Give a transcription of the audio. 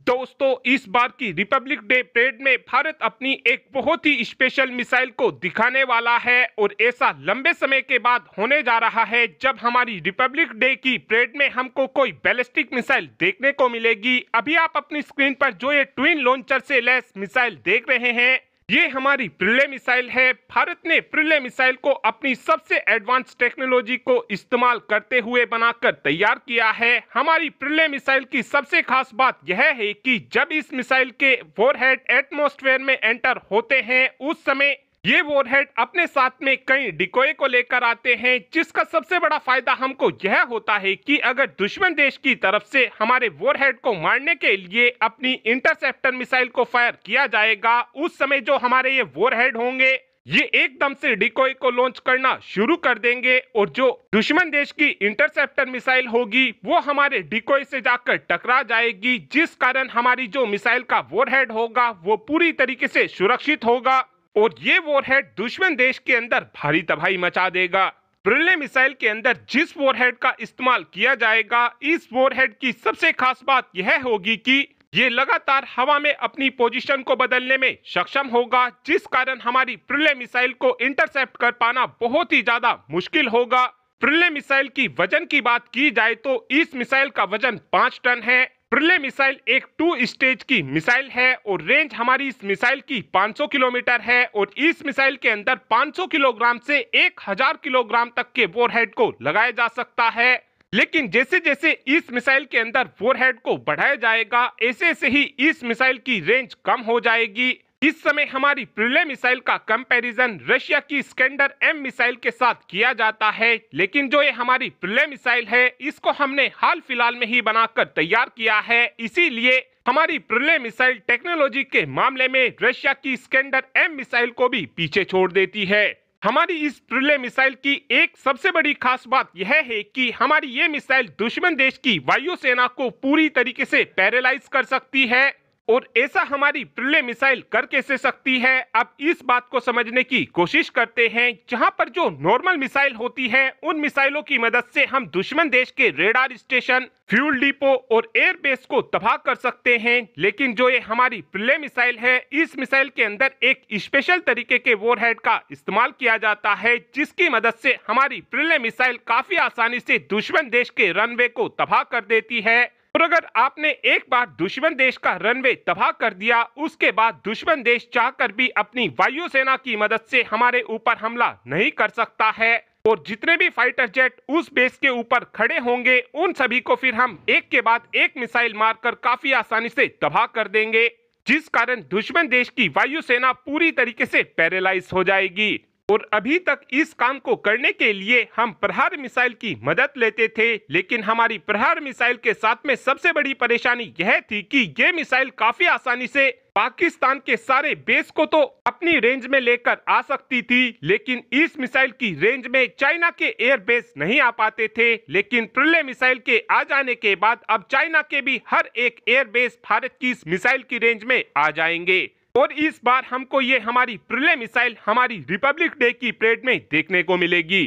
दोस्तों, इस बार की रिपब्लिक डे परेड में भारत अपनी एक बहुत ही स्पेशल मिसाइल को दिखाने वाला है और ऐसा लंबे समय के बाद होने जा रहा है जब हमारी रिपब्लिक डे की परेड में हमको कोई बैलिस्टिक मिसाइल देखने को मिलेगी। अभी आप अपनी स्क्रीन पर जो ये ट्विन लॉन्चर से लैस मिसाइल देख रहे हैं, ये हमारी प्रिले मिसाइल है। भारत ने प्रिले मिसाइल को अपनी सबसे एडवांस टेक्नोलॉजी को इस्तेमाल करते हुए बनाकर तैयार किया है। हमारी प्रिले मिसाइल की सबसे खास बात यह है कि जब इस मिसाइल के वॉरहेड एटमॉस्फेयर में एंटर होते हैं, उस समय ये वॉरहेड अपने साथ में कई डिकोय को लेकर आते हैं, जिसका सबसे बड़ा फायदा हमको यह होता है कि अगर दुश्मन देश की तरफ से हमारे वॉरहेड को मारने के लिए अपनी इंटरसेप्टर मिसाइल को फायर किया जाएगा, उस समय जो हमारे ये वॉरहेड होंगे ये एकदम से डिकोय को लॉन्च करना शुरू कर देंगे और जो दुश्मन देश की इंटरसेप्टर मिसाइल होगी वो हमारे डिकोय से जाकर टकरा जाएगी, जिस कारण हमारी जो मिसाइल का वॉरहेड होगा वो पूरी तरीके से सुरक्षित होगा और ये वॉरहेड दुश्मन देश के अंदर भारी तबाही मचा देगा। प्रिले मिसाइल के अंदर जिस वॉरहेड का इस्तेमाल किया जाएगा, इस वॉरहेड की सबसे खास बात यह होगी कि ये लगातार हवा में अपनी पोजीशन को बदलने में सक्षम होगा, जिस कारण हमारी प्रिले मिसाइल को इंटरसेप्ट कर पाना बहुत ही ज्यादा मुश्किल होगा। प्रिले मिसाइल की वजन की बात की जाए तो इस मिसाइल का वजन 5 टन है। प्रिले मिसाइल एक 2 स्टेज की मिसाइल है और रेंज हमारी इस मिसाइल की 500 किलोमीटर है और इस मिसाइल के अंदर 500 किलोग्राम से 1000 किलोग्राम तक के वॉरहेड को लगाया जा सकता है। लेकिन जैसे जैसे इस मिसाइल के अंदर वॉरहेड को बढ़ाया जाएगा, ऐसे ऐसे ही इस मिसाइल की रेंज कम हो जाएगी। इस समय हमारी प्रिले मिसाइल का कंपैरिजन रशिया की स्कैंडर एम मिसाइल के साथ किया जाता है, लेकिन जो ये हमारी प्रिले मिसाइल है इसको हमने हाल फिलहाल में ही बनाकर तैयार किया है, इसीलिए हमारी प्रिले मिसाइल टेक्नोलॉजी के मामले में रशिया की स्कैंडर एम मिसाइल को भी पीछे छोड़ देती है। हमारी इस प्रिले मिसाइल की एक सबसे बड़ी खास बात यह है कि हमारी ये मिसाइल दुश्मन देश की वायुसेना को पूरी तरीके से पैरालाइज कर सकती है और ऐसा हमारी प्रिले मिसाइल कर कैसे सकती है, अब इस बात को समझने की कोशिश करते हैं। जहां पर जो नॉर्मल मिसाइल होती है उन मिसाइलों की मदद से हम दुश्मन देश के रेडार स्टेशन, फ्यूल डिपो और एयर बेस को तबाह कर सकते हैं, लेकिन जो ये हमारी प्रिले मिसाइल है, इस मिसाइल के अंदर एक स्पेशल तरीके के वॉरहेड का इस्तेमाल किया जाता है, जिसकी मदद से हमारी प्रिले मिसाइल काफी आसानी से दुश्मन देश के रनवे को तबाह कर देती है। और अगर आपने एक बार दुश्मन देश का रनवे तबाह कर दिया, उसके बाद दुश्मन देश चाहकर भी अपनी वायुसेना की मदद से हमारे ऊपर हमला नहीं कर सकता है और जितने भी फाइटर जेट उस बेस के ऊपर खड़े होंगे उन सभी को फिर हम एक के बाद एक मिसाइल मारकर काफी आसानी से तबाह कर देंगे, जिस कारण दुश्मन देश की वायुसेना पूरी तरीके से पैरालाइज हो जाएगी। और अभी तक इस काम को करने के लिए हम प्रहार मिसाइल की मदद लेते थे, लेकिन हमारी प्रहार मिसाइल के साथ में सबसे बड़ी परेशानी यह थी कि ये मिसाइल काफी आसानी से पाकिस्तान के सारे बेस को तो अपनी रेंज में लेकर आ सकती थी, लेकिन इस मिसाइल की रेंज में चाइना के एयर बेस नहीं आ पाते थे। लेकिन प्रिले मिसाइल के आ जाने के बाद अब चाइना के भी हर एक एयर बेस भारत की इस मिसाइल की रेंज में आ जाएंगे और इस बार हमको ये हमारी प्रिले मिसाइल हमारी रिपब्लिक डे की परेड में देखने को मिलेगी।